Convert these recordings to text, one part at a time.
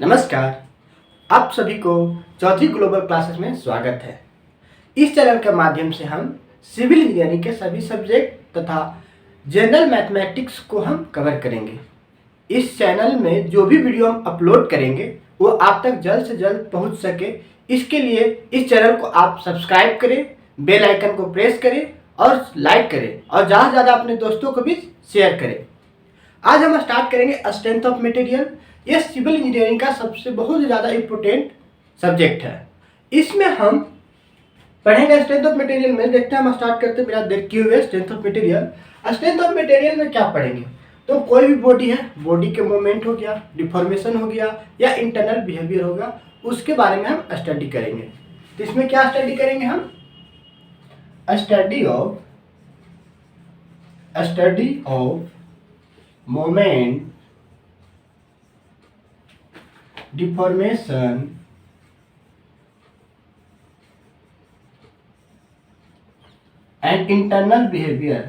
नमस्कार। आप सभी को चौथी ग्लोबल क्लासेस में स्वागत है। इस चैनल के माध्यम से हम सिविल इंजीनियरिंग के सभी सब्जेक्ट तथा जनरल मैथमेटिक्स को हम कवर करेंगे। इस चैनल में जो भी वीडियो हम अपलोड करेंगे वो आप तक जल्द से जल्द पहुंच सके, इसके लिए इस चैनल को आप सब्सक्राइब करें, बेल आइकन को प्रेस करें और लाइक करें और ज़्यादा से ज़्यादा अपने दोस्तों को भी शेयर करें। आज हम स्टार्ट करेंगे स्ट्रेंथ ऑफ मटेरियल। ये सिविल इंजीनियरिंग का सबसे बहुत ज़्यादा इम्पोर्टेंट सब्जेक्ट है। इसमें हम पढ़ेंगे स्ट्रेंथ ऑफ मटेरियल में। देखते हैं, हम स्टार्ट करते हैं बिना देर किए हुए। Strength of material, strength of material में क्या पढ़ेंगे? तो कोई भी बॉडी है, बॉडी के मूवमेंट हो गया, डिफॉर्मेशन हो गया या इंटरनल बिहेवियर होगा, उसके बारे में हम स्टडी करेंगे। तो इसमें क्या स्टडी करेंगे हम? Study of moment, deformation and internal behavior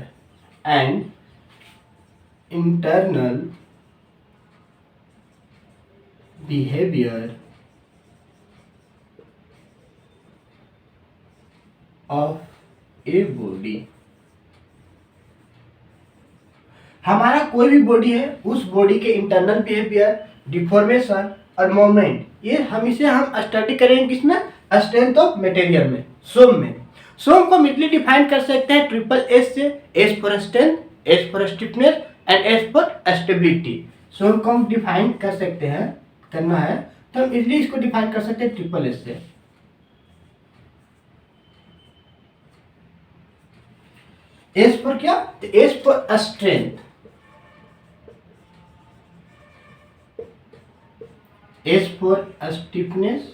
of a body। हमारा कोई भी बॉडी है, उस बॉडी के इंटरनल बिहेवियर, डिफॉर्मेशन और मूवमेंट, ये हमेशा हम स्टडी करेंगे किसमें? स्ट्रेंथ ऑफ मटेरियल में, सोम में। सोम को मिडली डिफाइन कर सकते हैं ट्रिपल एस से। S for strength, S for stiffness and S for stability. सोम को हम डिफाइन कर सकते हैं, करना है तो हम इजिली इसको डिफाइन कर सकते हैं ट्रिपल एस से। एस फॉर क्या? S for strength, S for stiffness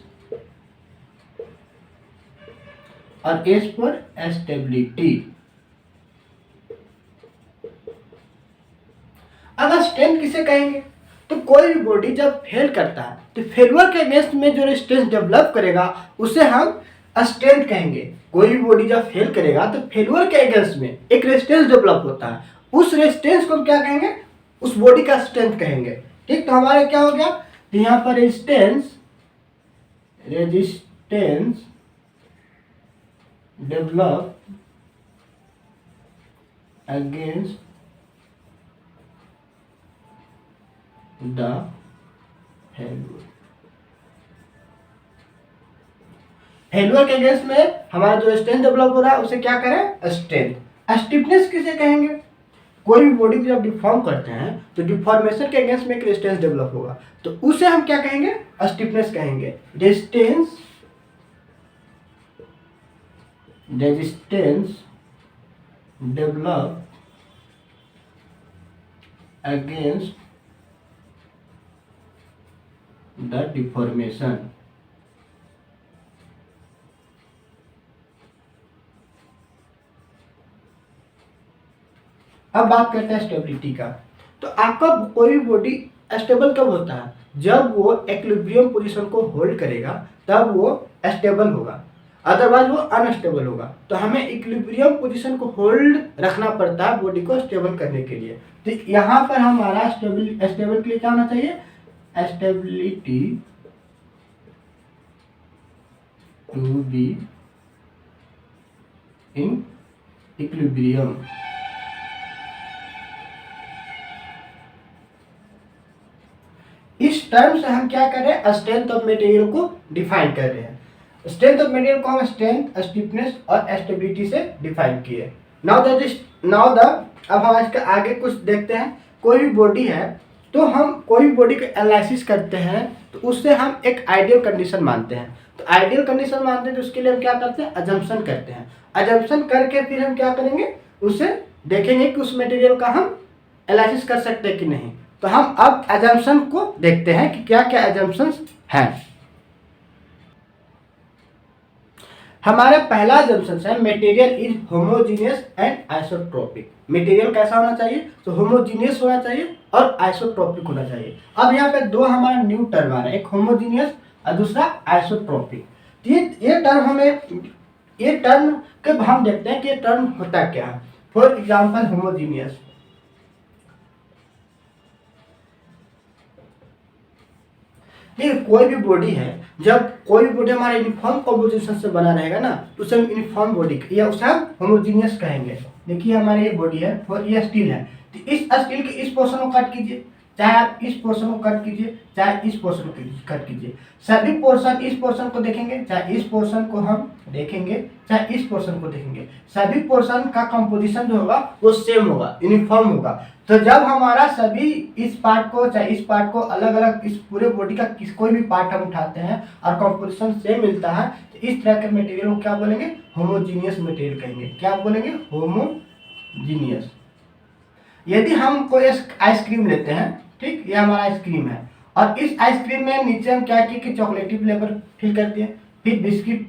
और एस फॉर स्टेबिलिटी। अब स्ट्रेंथ किसे कहेंगे? तो कोई भी बॉडी जब फेल करता है तो फेलुअर के अगेंस्ट में जो रेजिस्टेंस डेवलप करेगा उसे हम स्ट्रेंथ कहेंगे। कोई भी बॉडी जब फेल करेगा तो फेलुअर के अगेंस्ट में एक रेजिस्टेंस डेवलप होता है, उस रेजिस्टेंस को हम क्या कहेंगे? उस बॉडी का स्ट्रेंथ कहेंगे। ठीक, तो हमारे क्या हो गया? तो यहाँ पर resistance develop against the failure के अगेंस्ट में हमारा जो स्ट्रेंथ डेवलप हो रहा है उसे क्या करें? स्ट्रेंथ। स्टिफनेस किसे कहेंगे? कोई भी बॉडी को जब डिफॉर्म करते हैं तो डिफॉर्मेशन के अगेंस्ट में एक रेजिस्टेंस डेवलप होगा, तो उसे हम क्या कहेंगे? स्टिफनेस कहेंगे। Resistance develop against the deformation. अब बात करते हैं स्टेबिलिटी का। तो आपका कोई भी बॉडी स्टेबल कब होता है? जब वो इक्विलिब्रियम पोजीशन को होल्ड करेगा तब वो स्टेबल होगा, अदरवाइज वो अनस्टेबल होगा। तो हमें इक्विलिब्रियम पोजीशन को होल्ड रखना पड़ता है बॉडी को स्टेबल करने के लिए। तो यहाँ पर हमारा स्टेबल के लिए क्या होना चाहिए? Stability to be in equilibrium. इस टर्म से हम क्या कर रहे हैं? स्ट्रेंथ ऑफ मटेरियल को डिफाइन कर रहे हैं। स्ट्रेंथ ऑफ मटेरियल को हम स्ट्रेंथ, स्टिफनेस और स्टेबिलिटी से डिफाइन किए। नाउ द अब हम इसके आगे कुछ देखते हैं। कोई भी बॉडी है तो हम कोई भी बॉडी का एनालिसिस करते हैं तो उससे हम एक आइडियल कंडीशन मानते हैं। तो आइडियल कंडीशन मानते हैं तो उसके लिए हम क्या करते हैं? अजम्पशन करते हैं। अजम्पशन करके फिर हम क्या करेंगे? उसे देखेंगे कि उस मटेरियल का हम एनालिसिस कर सकते हैं कि नहीं। तो हम अब अजम्पशन को देखते हैं कि क्या क्या अजम्पशंस हैं। हमारा पहला अजम्पशन है material is homogeneous and isotropic. Material कैसा होना चाहिए? तो होमोजीनियस होना चाहिए और आइसोट्रोपिक होना चाहिए। अब यहाँ पे दो हमारा न्यू टर्म आ रहा है, एक होमोजीनियस और दूसरा आइसोट्रोपिक। ये टर्म के हम देखते हैं कि ये टर्म होता क्या है। फॉर एग्जाम्पल देखिए कोई भी बॉडी है, जब कोई भी बॉडी हमारा यूनिफॉर्म कॉम्पोजिशन से बना रहेगा ना तो उसे हम यूनिफॉर्म बॉडी या उसे हम होमोजीनियस कहेंगे। देखिए हमारी ये बॉडी है और ये स्टील है, तो इस स्टील के इस पोर्शन को कट कीजिए, चाहे आप इस पोर्शन को कट कीजिए चाहे इस पोर्शन को कट कीजिए, सभी पोर्शन इस पोर्शन को देखेंगे चाहे इस पोर्शन को हम देखेंगे चाहे इस पोर्शन को देखेंगे, सभी पोर्शन का कंपोजिशन जो होगा वो सेम होगा, यूनिफॉर्म होगा। तो जब हमारा सभी इस पार्ट को चाहे इस पार्ट को अलग अलग इस पूरे बॉडी का कोई भी पार्ट हम उठाते हैं और कंपोजिशन सेम मिलता है, तो इस तरह के मटेरियल को क्या बोलेंगे, होमोजीनियस मटेरियल कहेंगे। क्या बोलेंगे, होमोजीनियस। यदि हम कोई आइसक्रीम लेते हैं, ठीक, ये हमारा आइसक्रीम है और इस आइसक्रीम में नीचे हम क्या किए कि चॉकलेटी फ्लेवर फिल कर दिए, फिर बिस्किट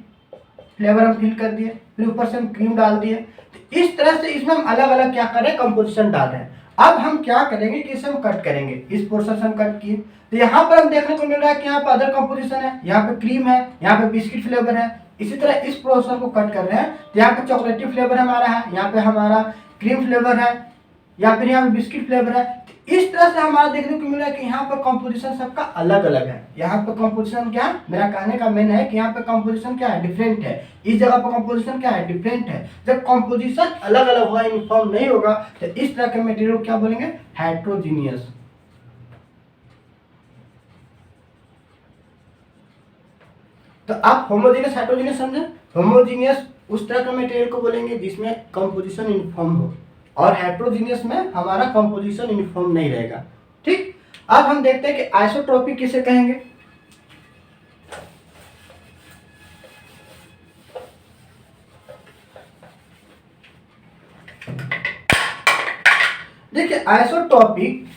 फ्लेवर हम फिल कर दिए, फिर ऊपर से हम क्रीम डाल दिए, तो इस तरह से इसमें हम अलग अलग क्या कर रहे हैं, कंपोजिशन डाल रहे हैं। अब हम क्या करेंगे कि इसे हम कट करेंगे, इस पोर्शन से हम कट किए तो यहाँ पर हम देखने को मिल रहा है कि यहाँ पर अदर कंपोजिशन है, यहाँ पे क्रीम है, यहाँ पे बिस्किट फ्लेवर है। इसी तरह इस पोर्शन को कट कर रहे हैं तो यहाँ पे चॉकलेटी फ्लेवर हमारा है, यहाँ पे हमारा क्रीम फ्लेवर है, या फिर यहाँ पे बिस्किट फ्लेवर है। तो इस तरह से हमारा देखने को मिल रहा है कि यहाँ पर कंपोजिशन सबका अलग अलग है। यहाँ पर कंपोजिशन क्या है, मेरा कहने का मेन है कि यहाँ पे कंपोजिशन क्या है, डिफरेंट है। इस जगह पर कंपोजिशन क्या है, डिफरेंट है। जब कंपोजिशन अलग अलग होगा, यूनिफॉर्म नहीं होगा, तो इस तरह के मटेरियल क्या बोलेंगे, हेट्रोजीनियस। तो आप होमोजीनियस हेट्रोजीनियस समझे। होमोजीनियस उस तरह का मटेरियल को बोलेंगे जिसमें कंपोजिशन यूनिफॉर्म हो, और हेट्रोजीनियस में हमारा कंपोजिशन यूनिफॉर्म नहीं रहेगा। ठीक, अब हम देखते हैं कि आइसोट्रोपिक किसे कहेंगे। देखिए आइसोट्रोपिक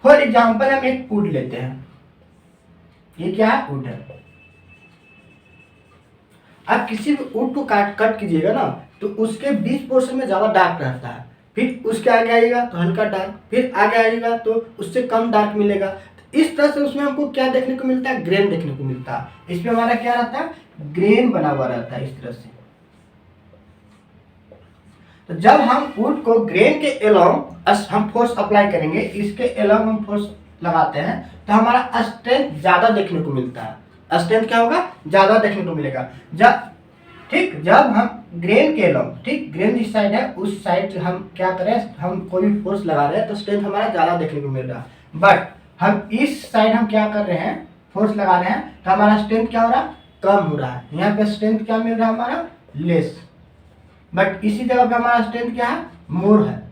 फॉर एग्जाम्पल हम एक वुड लेते हैं, ये क्या है, वुड है। आप किसी भी वुड को कट कीजिएगा ना तो उसके बीच पोर्शन में ज्यादा डार्क रहता है, फिर उसके आगे आएगा तो हल्का डार्क, फिर आगे आएगा तो उससे कम डार्क मिलेगा। तो इस तरह से उसमें हमको क्या देखने को मिलता है, ग्रेन देखने को मिलता है। इसमें हमारा क्या रहता है, ग्रेन बना हुआ रहता है इस तरह से। तो जब हम वुड को ग्रेन के एलोंग हम फोर्स अप्लाई करेंगे, इसके एलोंग हम फोर्स लगाते हैं, तो हमारा स्ट्रेंथ ज्यादा देखने को मिलता है। स्ट्रेंथ क्या होगा, ज्यादा देखने को मिलेगा। ठीक, जब हम ग्रेन के एलोंग, ठीक, ग्रेन जिस साइड है उस साइड हम क्या करें, हम कोई भी फोर्स लगा रहे हैं तो स्ट्रेंथ हमारा ज्यादा देखने को मिल रहा है। बट हम इस साइड हम क्या कर रहे हैं, फोर्स लगा रहे हैं, तो हमारा स्ट्रेंथ क्या हो रहा है, कम हो रहा है। यहाँ पे स्ट्रेंथ क्या मिल रहा है, हमारा लेस। बट इसी जगह पे हमारा स्ट्रेंथ क्या है, मोर है।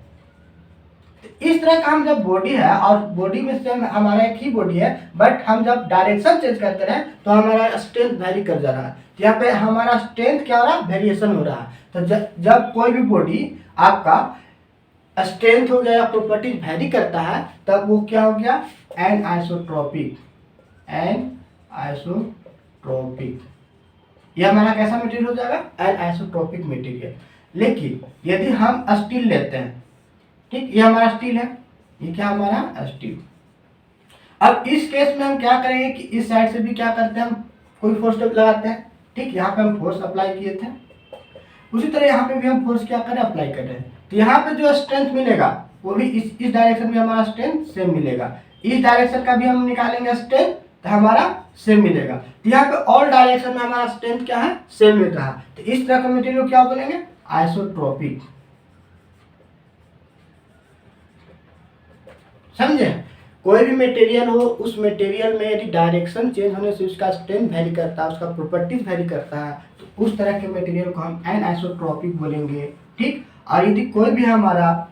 इस तरह का हम जब बॉडी है और बॉडी में सेम हमारा एक ही बॉडी है, बट हम जब डायरेक्शन चेंज करते रहे तो हमारा स्ट्रेंथ वेरी कर जा रहा है। तो यहाँ पे हमारा स्ट्रेंथ क्या हो रहा है, वेरिएशन हो रहा है। तो जब कोई भी बॉडी आपका स्ट्रेंथ हो गया या प्रॉपर्टीज वेरी करता है, तब वो क्या हो गया, एनआइसोट्रोपिक। यह हमारा कैसा मटेरियल हो जाएगा, एनआइसोट्रोपिक मटेरियल। लेकिन यदि हम स्टील लेते हैं, ठीक, ये हमारा स्टील है, ये क्या हमारा स्टील। अब इस केस में हम क्या करेंगे कि इस साइड से भी क्या करते हैं, हम कोई फोर्स लगाते हैं। ठीक, यहाँ पे हम फोर्स अप्लाई किए थे, उसी तरह यहाँ पे भी हम फोर्स क्या करें, अप्लाई कर रहे हैं। तो यहाँ पे जो स्ट्रेंथ मिलेगा वो भी इस डायरेक्शन में हमारा स्ट्रेंथ सेम मिलेगा। इस डायरेक्शन का भी हम निकालेंगे स्ट्रेंथ तो हमारा सेम मिलेगा। तो यहाँ पे ऑल डायरेक्शन में हमारा स्ट्रेंथ क्या है, सेम मिल रहा है। तो इस तरह का मटेरियल क्या बोलेंगे, आइसोट्रोपिक। समझे, कोई भी मटेरियल हो, उस मटेरियल में यदि डायरेक्शन चेंज होने से उसका स्ट्रेंथ वेरी करता है, उसका प्रॉपर्टीज वेरी करता है, तो उस तरह के मटेरियल को हम एनआइसोट्रोपिक बोलेंगे। ठीक, और यदि कोई भी हमारा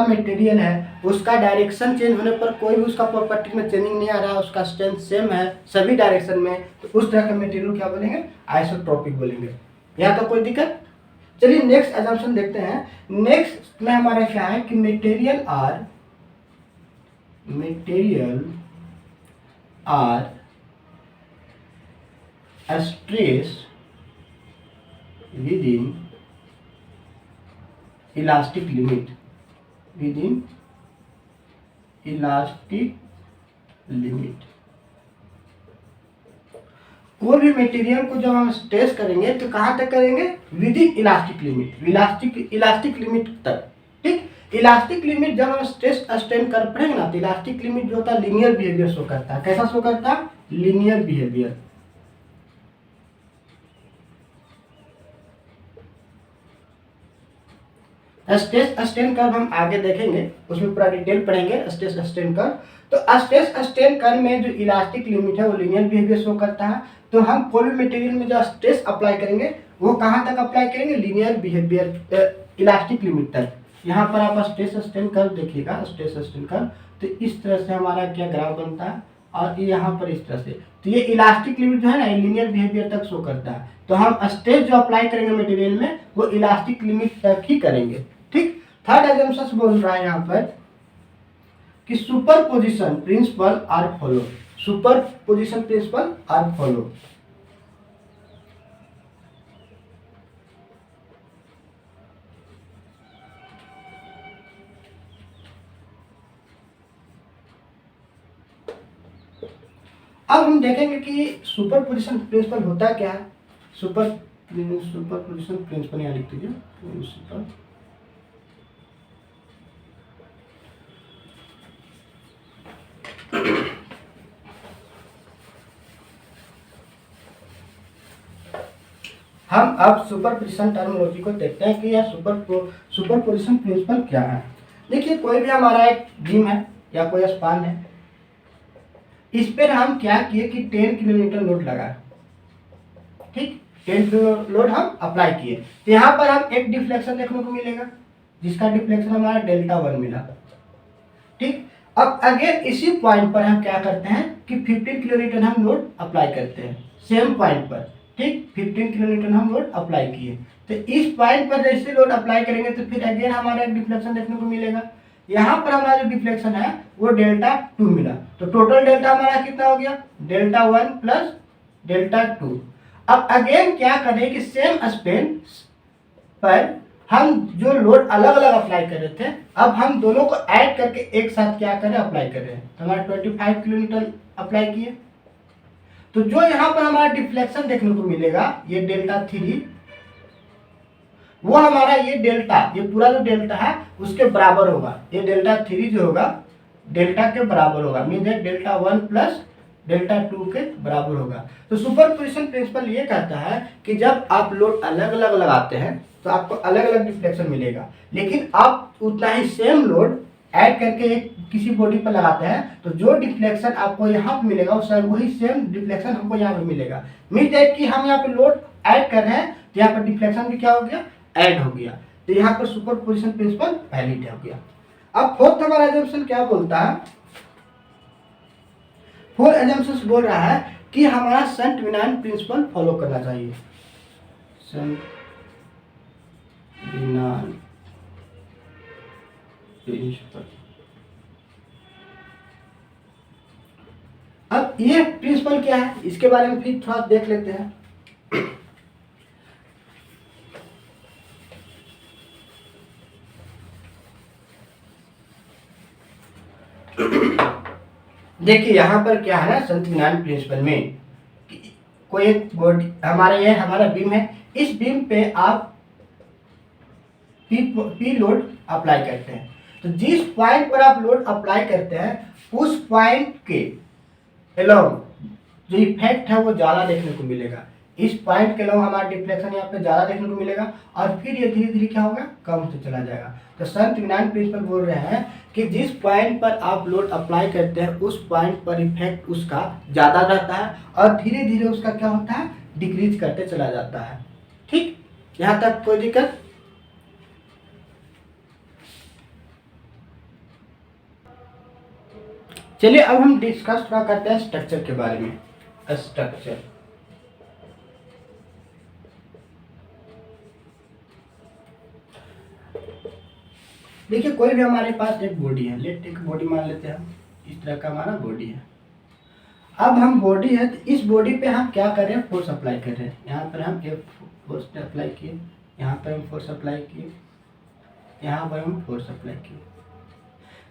मटेरियल है, उसका डायरेक्शन चेंज होने पर कोई भी उसका प्रॉपर्टी में चेंजिंग नहीं आ रहा है, उसका स्ट्रेंथ सेम है सभी डायरेक्शन में, तो उस तरह के मटेरियल क्या बोलेंगे, आइसोट्रोपिक बोलेंगे। यहाँ तो कोई दिक्कत। चलिए नेक्स्ट एजम्पशन देखते हैं। नेक्स्ट में हमारा क्या है कि material are stress within elastic limit, कोई भी मटेरियल को जब हम स्ट्रेस करेंगे तो कहाँ तक करेंगे, with in elastic limit, elastic limit तक। ठीक, इलास्टिक लिमिट जब हम स्ट्रेस स्ट्रेन कर पड़ेंगे ना, तो इलास्टिक लिमिट जो होता है लीनियर बिहेवियर शो करता है। कैसा शो करता है, linear behaviour. Stress strain curve हम आगे देखेंगे, उसमें पूरा डिटेल पढ़ेंगे स्ट्रेस स्ट्रेन कर्व। तो स्ट्रेस स्ट्रेन कर्व में जो इलास्टिक लिमिट है वो लीनियर बिहेवियर शो करता है। तो हम कोई भी मटेरियल में जो स्ट्रेस अप्लाई करेंगे वो कहाँ तक अप्लाई करेंगे, लीनियर बिहेवियर इलास्टिक लिमिट तक। यहाँ पर आप स्ट्रेस स्ट्रेन कर्व देखिएगा, स्ट्रेस स्ट्रेन कर्व तो इस तरह से हमारा क्या ग्राफ बनता है, और यहाँ पर इस तरह से। तो ये इलास्टिक लिमिट जो है ना, लीनियर बिहेवियर तक शो करता है। तो हम स्ट्रेस जो अप्लाई करेंगे मटेरियल में वो इलास्टिक लिमिट तक ही करेंगे। ठीक, थर्ड एग्जाम्पशन बोल रहा है यहाँ पर कि superposition principle are follow, superposition principle are follow. अब हम देखेंगे कि सुपरपोजिशन प्रिंसिपल होता क्या है। सुपरपोजिशन प्रिंसिपल यहाँ लिख दीजिए, प्रिंसिपल हम अब सुपरपोजिशन टर्मिनोलॉजी को देखते हैं कि यह सुपरपोजिशन प्रिंसिपल क्या है। देखिए, कोई भी हमारा एक बीम है या कोई स्पान है, इस पर हम क्या किए कि 10 किलोमीटर लोड लगा। ठीक, 10 किलो लोड हम अप्लाई किए, तो यहाँ पर हम एक डिफ्लेक्शन देखने को मिलेगा, जिसका डिफ्लेक्शन हमारा Δ1 मिला। ठीक, अब अगेन इसी पॉइंट पर हम क्या करते हैं कि 15 किलोमीटर हम लोड अप्लाई करते हैं सेम पॉइंट पर। ठीक, 15 किलोमीटर हम लोड अप्लाई किए, तो इस पॉइंट पर जैसे लोड अप्लाई करेंगे तो फिर अगेन हमारा एक डिफ्लेक्शन देखने को मिलेगा। यहाँ पर हमारा जो डिफ्लेक्शन है वो Δ2 मिला, तो टोटल डेल्टा हमारा कितना हो गया, Δ1 प्लस Δ2। अब अगेन क्या करें कि सेम स्पेन पर हम जो लोड अलग अलग अप्लाई कर रहे थे, अब हम दोनों को ऐड करके एक साथ क्या करें, अप्लाई कर रहे हैं। तो हमारा 25 किलोमीटर अप्लाई किए, तो जो यहाँ पर हमारा डिफ्लेक्शन देखने को मिलेगा ये Δ3, वो हमारा ये डेल्टा, ये पूरा जो डेल्टा है उसके बराबर होगा। ये Δ3 जो होगा डेल्टा के बराबर होगा, मीन Δ1 प्लस Δ2 के बराबर होगा। तो सुपरपोजिशन प्रिंसिपल ये कहता है कि जब आप लोड अलग अलग लगाते हैं तो आपको अलग अलग डिफ्लेक्शन मिलेगा, लेकिन आप उतना ही सेम लोड ऐड करके एक किसी बॉडी पर लगाते हैं तो जो डिफ्लेक्शन आपको यहाँ पे मिलेगा वो सर वही सेम डिफ्लेक्शन हमको यहाँ पे मिलेगा। मीन दैट कि हम यहाँ पे लोड ऐड कर रहे हैं तो यहाँ पर डिफ्लेक्शन भी क्या हो गया, ऐड हो गया। तो यहाँ पर सुपरपोजिशन प्रिंसिपल वैलिड हो गया। अब फोर्थ हमारा एजम्पशन क्या बोलता है, फोर्थ एजम्पशन बोल रहा है कि हमारा सेंट विनायन प्रिंसिपल फॉलो करना चाहिए। Saint Venant principle. अब ये प्रिंसिपल क्या है इसके बारे में फिर थोड़ा देख लेते हैं। देखिए यहाँ पर क्या है ना, सेंट विनायन प्रिंसिपल में कोई एक बॉडी हमारा बीम है, इस बीम पे आप पी लोड अप्लाई करते हैं। तो जिस पॉइंट पर आप लोड अप्लाई करते हैं उस पॉइंट के अलोंग जो इफेक्ट है वो ज़्यादा देखने को मिलेगा। इस पॉइंट के अलावा हमारा डिफ्लेक्शन यहाँ पे ज़्यादा देखने को मिलेगा और फिर ये धीरे धीरे क्या होगा, कम होते चला जाएगा। तो सेंट विनायन प्रिंसिपल बोल रहे हैं कि जिस पॉइंट पर आप लोड अप्लाई करते हैं उस पॉइंट पर इफेक्ट उसका ज़्यादा रहता है और धीरे धीरे उसका क्या होता है, डिक्रीज करते चला जाता है। ठीक, यहाँ तक कोई दिक्कत। चलिए अब हम डिस्कस थोड़ा करते हैं स्ट्रक्चर के बारे में। स्ट्रक्चर, देखिए कोई भी हमारे पास एक बॉडी है, लेट एक बॉडी मान लेते हैं हम, इस तरह का हमारा बॉडी है। अब हम बॉडी है तो इस बॉडी पे हम क्या कर रहे हैं, फोर्स अप्लाई कर रहे हैं। यहाँ पर हम एक फोर्स अप्लाई किए, यहाँ पर हम फोर्स अप्लाई किए, यहाँ पर हम फोर्स अप्लाई किए।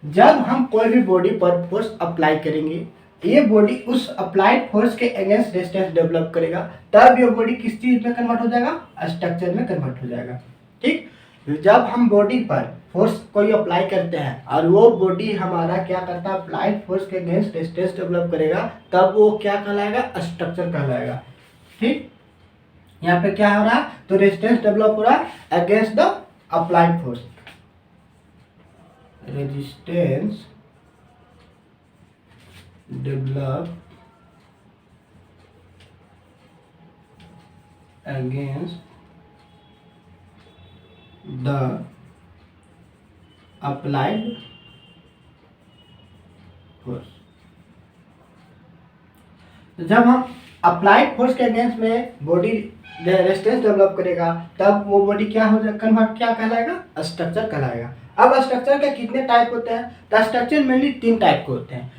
जब हम कोई भी बॉडी पर फोर्स अप्लाई करेंगे ये बॉडी उस अप्लाइड फोर्स के अगेंस्ट रेजिस्टेंस डेवलप करेगा, तब ये बॉडी किस चीज में कन्वर्ट हो जाएगा, स्ट्रक्चर में कन्वर्ट हो जाएगा। ठीक, जब हम बॉडी पर फोर्स कोई अप्लाई करते हैं और वो बॉडी हमारा क्या करता है, अप्लाइड फोर्स के अगेंस्ट रेजिस्टेंस डेवलप करेगा, तब वो क्या कहलाएगा, स्ट्रक्चर कहलाएगा। ठीक, यहाँ पे क्या हो रहा है, तो रेजिस्टेंस डेवलप हो रहा है against the applied force, resistance develop against the applied force। तो जब हम अप्लाइड फोर्स के अगेंस्ट में बॉडी रेजिस्टेंस डेवलप करेगा, तब वो बॉडी क्या हो जाएगा, कन्वर्ट क्या कहलाएगा, स्ट्रक्चर कहलाएगा। अब स्ट्रक्चर के कितने टाइप होते हैं, तो स्ट्रक्चर मेनली 3 टाइप के होते हैं,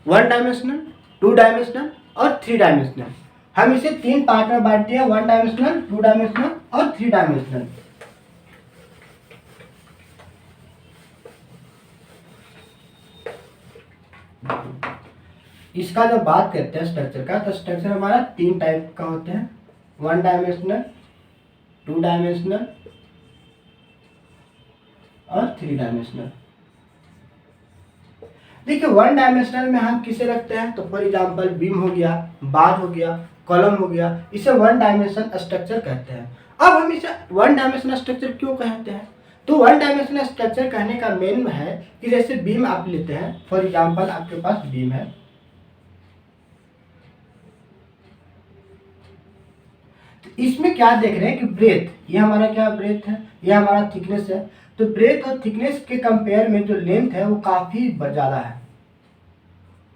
1 डायमेंशनल, 2 डायमेंशनल और 3 डायमेंशनल। हम इसे 3 पार्ट में बांट दिया, 1 डायमेंशनल, 2 डायमेंशनल और 3 डायमेंशनल। इसका जब बात करते हैं स्ट्रक्चर का, तो स्ट्रक्चर हमारा 3 टाइप का होते हैं, 1 डायमेंशनल, 2 डायमेंशनल और 3 डायमेंशनल। देखिए 1 डायमेंशनल में हम किसे रखते हैं, तो फॉर एग्जांपल बीम हो गया, बार हो गया, कॉलम हो गया, इसे 1 डायमेंशन स्ट्रक्चर कहते हैं। अब हम इसे 1 डायमेंशनल स्ट्रक्चर क्यों कहते हैं, तो 1 डायमेंशनल स्ट्रक्चर कहने का मेन है कि जैसे बीम आप लेते हैं, फॉर एग्जांपल आपके पास बीम है, तो इसमें क्या देख रहे हैं कि ब्रेथ, ये हमारा क्या ब्रेथ है, ये हमारा थिकनेस है, तो ब्रेथ और थिकनेस के कंपेयर में जो लेंथ है वो काफी ज्यादा है।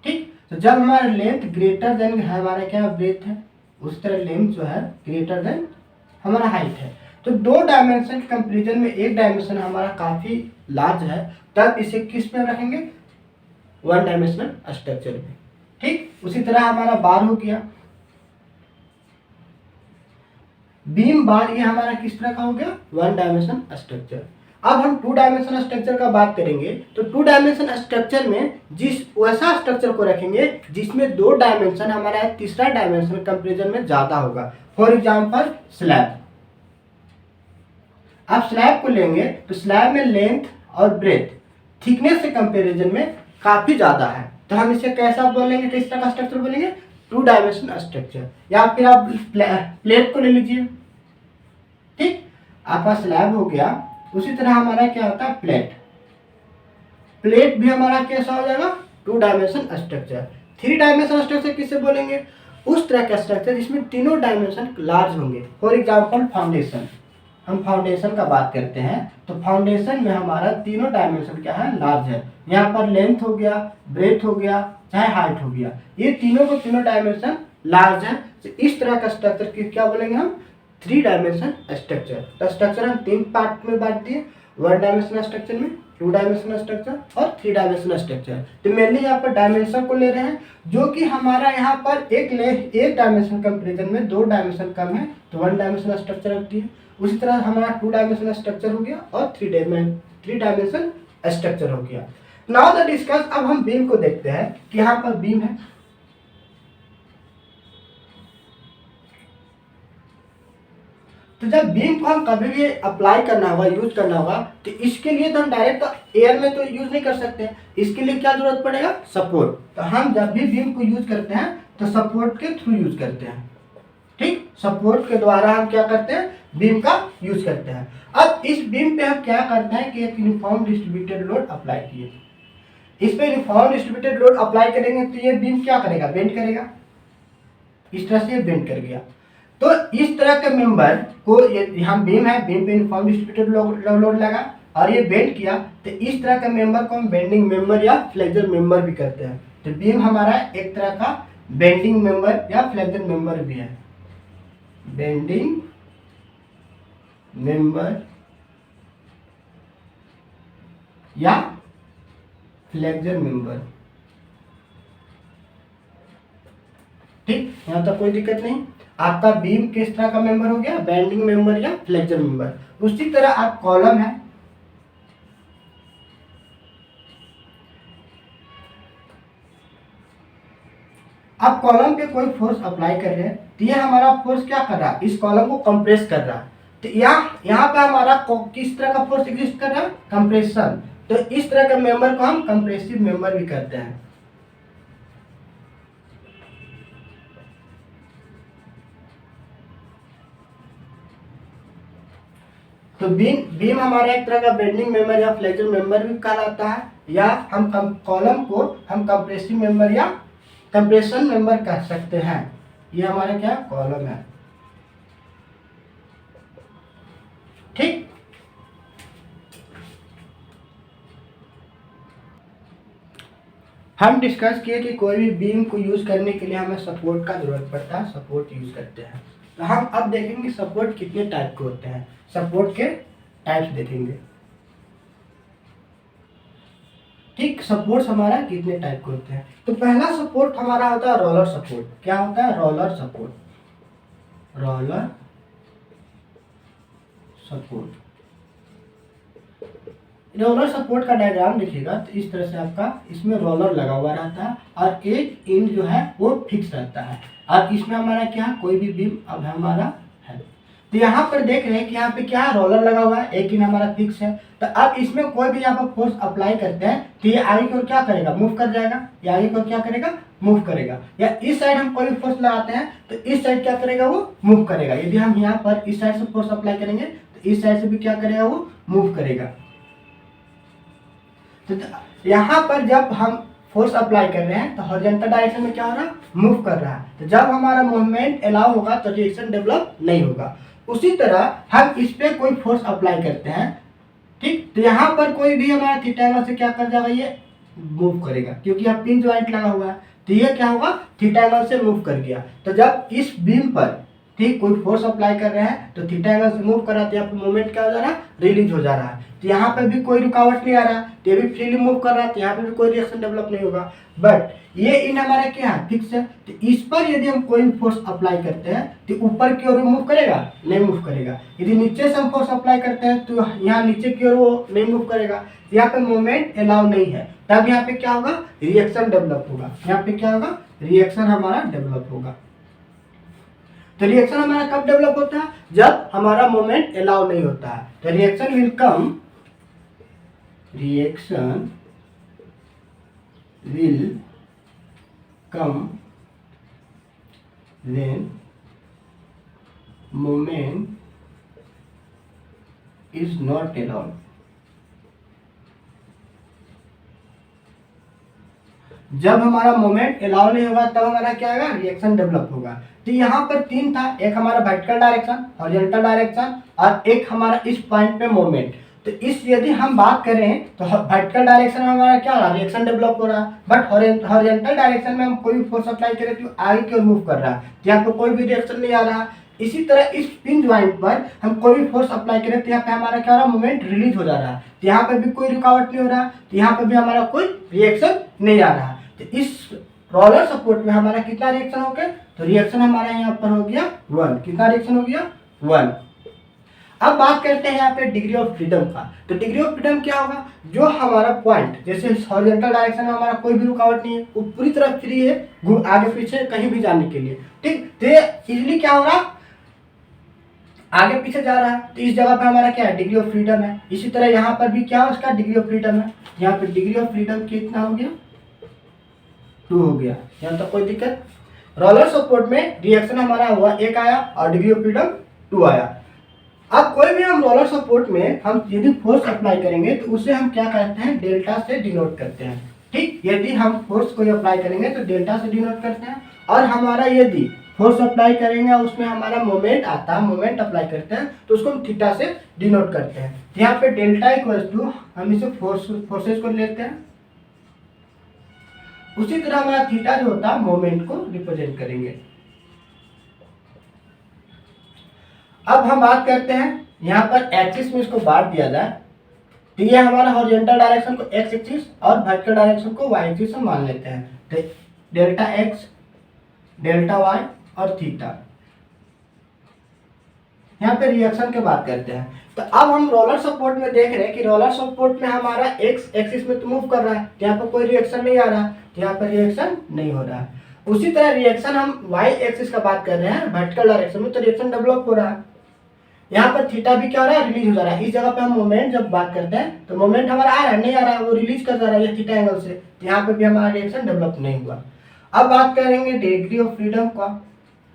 ठीक, तो जब हमारा लेंथ ग्रेटर देन हमारा क्या ब्रेथ है, उस तरह लेंथ जो है ग्रेटर देन हमारा हाइट है। तो 2 डायमेंशन के कंपेरिजन में 1 डायमेंशन हमारा काफी लार्ज है, तब इसे किस में रखेंगे, 1 डायमेंशनल स्ट्रक्चर में। ठीक, उसी तरह हमारा बार हो गया, बीम बार, ये हमारा किस तरह का हो गया, 1 डायमेंशन स्ट्रक्चर। अब हम 2 डायमेंशन स्ट्रक्चर का बात करेंगे, तो 2 डायमेंशन स्ट्रक्चर में जिस वैसा स्ट्रक्चर को रखेंगे जिसमें 2 डायमेंशन हमारा तीसरा डायमेंशन कंपेरिजन में ज्यादा होगा। फॉर एग्जांपल स्लैब, आप स्लैब को लेंगे तो स्लैब में लेंथ और ब्रेथ थिकनेस के कंपेरिजन में काफी ज्यादा है, तो हम इसे कैसा बोलेंगे, किस तरह का स्ट्रक्चर बोलेंगे, 2 डायमेंशन स्ट्रक्चर। या फिर आप प्लेट को ले लीजिए। ठीक, आपका स्लैब हो गया, उसी तरह हमारा क्या होता है प्लेट, प्लेट भी हमारा कैसा हो जाएगा, 2 डायमेंशन स्ट्रक्चर। 3 डायमेंशन स्ट्रक्चर किसे बोलेंगे, उस तरह का स्ट्रक्चर जिसमें तीनों डायमेंशन लार्ज होंगे। फॉर एग्जांपल फाउंडेशन, हम फाउंडेशन का बात करते हैं, तो फाउंडेशन में हमारा तीनों डायमेंशन क्या है, लार्ज है। यहाँ पर लेंथ हो गया, ब्रेथ हो गया, चाहे हाइट हो गया, ये तीनों को तीनों डायमेंशन लार्ज है। तो इस तरह का स्ट्रक्चर की क्या बोलेंगे हम, 3 डायमेंशन स्ट्रक्चर। तो स्ट्रक्चर हम 3 पार्ट में बांट दिए, 1 डायमेंशनल स्ट्रक्चर में, 2 डायमेंशनल स्ट्रक्चर और 3 डायमेंशनल स्ट्रक्चर। तो मेनली यहाँ पर डायमेंशन को ले रहे हैं, जो कि हमारा यहाँ पर एक डायमेंशन कंपेरिजन में 2 डायमेंशन कम है, तो 1 डायमेंशनल स्ट्रक्चर रखती है। उसी तरह हमारा 2 डायमेंशनल स्ट्रक्चर हो गया और 3 डायमेंशन स्ट्रक्चर हो गया। नाउ द डिस्कस, अब हम बीम को देखते हैं कि यहाँ पर बीम है, तो जब बीम को हम कभी भी अप्लाई करना होगा, यूज करना होगा, तो इसके लिए तो हम डायरेक्ट एयर में तो यूज नहीं कर सकते, इसके लिए क्या जरूरत पड़ेगा, सपोर्ट। तो हम जब भी बीम को यूज करते हैं तो सपोर्ट के थ्रू यूज करते हैं। ठीक, सपोर्ट के द्वारा हम क्या करते हैं, बीम का यूज करते हैं। अब इस बीम पे हम क्या करते हैं कि एक यूनिफॉर्म डिस्ट्रीब्यूटेड लोड अप्लाई किए, इस पे यूनिफॉर्म डिस्ट्रीब्यूटेड लोड अप्लाई करेंगे तो ये बीम क्या करेगा, बेंड करेगा, इस तरह से बेंड कर गया। तो इस तरह के मेंबर को, ये हम बीम है, बीम पे यूनिफॉर्म डिस्ट्रीब्यूटेड लोड लगा और ये बेंड किया, तो इस तरह के मेंबर को हम बेंडिंग मेंबर या फ्लेक्सर मेंबर भी कहते हैं। तो बीम हमारा एक तरह का बेंडिंग मेंबर या फ्लेक्सर मेंबर भी है, बेंडिंग मेंबर या फ्लेक्सर मेंबर। ठीक, यहाँ तक कोई दिक्कत नहीं। आपका बीम किस तरह का मेंबर हो गया, बेंडिंग मेंबर या फ्लेक्सर मेंबर। उसी तरह आप कॉलम है, अब कॉलम पे कोई फोर्स अप्लाई कर रहे हैं तो ये हमारा फोर्स क्या कर रहा है, इस कॉलम को कंप्रेस कर रहा है। तो यहाँ पे हमारा किस तरह का फोर्स एग्जिस्ट कर रहा है, कंप्रेशन। तो इस तरह के मेंबर को हम कंप्रेसिव मेंबर भी कहते हैं। तो बीम हमारा एक तरह का बेंडिंग मेंबर या फ्लेक्सर मेंबर भी कहलाता है, या हम कॉलम को हम कंप्रेसिव मेंबर या कंप्रेशन मेंबर कह सकते हैं। ये हमारा क्या कॉलम है, ठीक। हम डिस्कस किए कि कोई भी बीम को यूज करने के लिए हमें सपोर्ट का जरूरत पड़ता है, सपोर्ट यूज करते हैं। तो हम अब देखेंगे सपोर्ट कितने टाइप के होते हैं, सपोर्ट के टाइप्स देखेंगे, ठीक। सपोर्ट हमारा कितने टाइप के होते हैं। तो पहला सपोर्ट हमारा होता है रोलर सपोर्ट। क्या होता है, roller support. Roller support, roller support का डायग्राम देखिएगा तो इस तरह से आपका इसमें रोलर लगा हुआ रहता है और एक इंड जो है वो फिक्स रहता है। अब इसमें हमारा क्या है, कोई भी बीम अब हमारा है। तो यहाँ पर देख रहे हैं कि यहाँ पे क्या है, रोलर लगा हुआ है, एक इंड हमारा फिक्स है। तो अब इसमें कोई भी यहाँ पर फोर्स अप्लाई करते हैं तो ये आगे को क्या करेगा, मूव कर जाएगा। या आगे को क्या करेगा, मूव करेगा। या इस साइड हम कोई भी फोर्स लगाते हैं तो इस साइड क्या करेगा, वो मूव करेगा। यदि हम यहाँ पर इस साइड से फोर्स अप्लाई करेंगे तो इस साइड से भी क्या करेगा, वो मूव करेगा। तो यहाँ पर जब हम फोर्स अप्लाई कर रहे हैं तो हॉरिजॉन्टल डायरेक्शन में क्या हो रहा है, मूव कर रहा है। तो जब हमारा मूवमेंट अलाउ होगा तो रिएक्शन डेवलप नहीं होगा। उसी तरह हम इस पे कोई फोर्स अप्लाई करते हैं, ठीक। तो यहाँ पर कोई भी हमारा थीटा एंगल से क्या कर जाएगा, ये मूव करेगा, क्योंकि यहाँ पिन जॉइंट लगा हुआ है। तो ये क्या होगा, थीटा एंगल से मूव कर गया। तो जब इस बीम पर, ठीक, कोई फोर्स अप्लाई कर रहे हैं तो थीटा एंगल से मूव कर रहा है, तो यहाँ पर मूवमेंट क्या हो जा रहा है, रिलीज हो जा रहा है। तो यहाँ पर भी कोई रुकावट नहीं आ रहा है, तो ये भी फ्रीली मूव कर रहा है, तो यहाँ पर भी कोई रिएक्शन डेवलप नहीं होगा। बट ये इन हमारा क्या है, फिक्स है। तो इस पर यदि हम कोई फोर्स अप्लाई करते हैं तो ऊपर की ओर मूव करेगा, नहीं मूव करेगा। यदि नीचे से हम फोर्स अप्लाई करते हैं तो यहाँ नीचे की ओर वो नहीं मूव करेगा। यहाँ पे मूवमेंट अलाउ नहीं है, तब यहाँ पे क्या होगा, रिएक्शन डेवलप होगा। यहाँ पे क्या होगा, रिएक्शन हमारा डेवलप होगा। तो रिएक्शन हमारा कब डेवलप होता है, जब हमारा मोमेंट अलाउ नहीं होता है। तो reaction will come, reaction will come when moment is not allowed। जब हमारा मोमेंट अलाउ नहीं होगा तब हमारा क्या होगा, रिएक्शन डेवलप होगा। तो यहाँ पर तीन था, एक हमारा वर्टिकल डायरेक्शन, हॉरिजॉन्टल डायरेक्शन और एक हमारा इस पॉइंट पे मोमेंट। तो इस यदि हम बात करें तो वर्टिकल डायरेक्शन में हमारा क्या हो रहा है, रिएक्शन डेवलप हो रहा है। बट हॉरिजॉन्टल डायरेक्शन में हम कोई भी फोर्स अप्लाई करें तो आगे की ओर मूव कर रहा है, तो यहाँ पे कोई भी रिएक्शन नहीं आ रहा। इसी तरह इस पिन ज्वाइंट पर हम कोई भी फोर्स अप्लाई करें तो यहाँ पे हमारा क्या हो रहा है, मूवमेंट रिलीज हो जा रहा है। तो यहाँ पे भी कोई रुकावट नहीं हो रहा, तो यहाँ पे भी हमारा कोई रिएक्शन नहीं आ रहा। तो इस रोलर सपोर्ट में हमारा कितना रिएक्शन हो गया, तो रिएक्शन हमारा यहाँ पर हो गया 1। कितना रिएक्शन हो गया, 1। अब बात करते हैं यहाँ पे डिग्री ऑफ फ्रीडम का। तो डिग्री ऑफ फ्रीडम क्या होगा, जो हमारा पॉइंट, जैसे हॉरिजॉन्टल डायरेक्शन में हमारा कोई भी रुकावट नहीं है, वो पूरी तरह फ्री है आगे पीछे कहीं भी जाने के लिए, ठीक। तो इजिली क्या हो रहा, आगे पीछे जा रहा है। तो इस जगह पे हमारा क्या है, डिग्री ऑफ फ्रीडम है। इसी तरह यहाँ पर भी क्या है, उसका डिग्री ऑफ फ्रीडम है। यहाँ पे डिग्री ऑफ फ्रीडम कितना हो गया, 2 हो गया। यहाँ तक कोई दिक्कत। रोलर सपोर्ट में रिएक्शन हमारा हुआ 1 आया और डिग्री ऑफ फ्रीडम 2 आया। अब कोई भी हम रोलर सपोर्ट में हम यदि फोर्स अप्लाई करेंगे तो उसे हम क्या कहते हैं, डेल्टा से डिनोट करते हैं, ठीक। यदि हम फोर्स को अप्लाई करेंगे तो डेल्टा से डिनोट करते हैं। और हमारा यदि फोर्स अप्लाई करेंगे उसमें हमारा मोमेंट आता है, मोमेंट अप्लाई करते हैं तो उसको हम थीटा से डिनोट करते हैं। तो यहाँ पे डेल्टा इक्वल टू हम इसे फोर्सेस को लेते हैं। उसी तरह हमारा थीटा जो होता है मोमेंट को रिप्रेजेंट करेंगे। अब हम बात करते हैं यहाँ पर एक्सिस में इसको बांट दिया जाए तो ये हमारा हॉरिजॉन्टल डायरेक्शन को एक्स एक्सिस और वर्टिकल डायरेक्शन को वाई एक्सिस में मान लेते हैं। तो डेल्टा एक्स, डेल्टा वाई और थीटा। यहाँ पे रिएक्शन की बात करते हैं। तो अब हम रोलर सपोर्ट में देख रहे हैं कि रोलर सपोर्ट में हमारा एक्स एक्सिस में तो मूव कर रहा है, तो यहाँ पर कोई रिएक्शन नहीं आ रहा, तो यहाँ पर रिएक्शन नहीं हो रहा है। उसी तरह रिएक्शन हम वाई एक्सिस का बात कर रहे हैं वर्टिकल डायरेक्शन में, तो रिएक्शन डेवलप हो रहा है। यहाँ पर थीटा भी क्या हो रहा है, रिलीज हो जा रहा है। इस जगह पे हम मोमेंट जब बात करते हैं तो मोमेंट हमारा आ रहा है, नहीं आ रहा है, वो रिलीज कर जा रहा है थीटा एंगल से, तो यहाँ पे भी हमारा रिएक्शन डेवलप नहीं हुआ। अब बात करेंगे डिग्री ऑफ फ्रीडम का।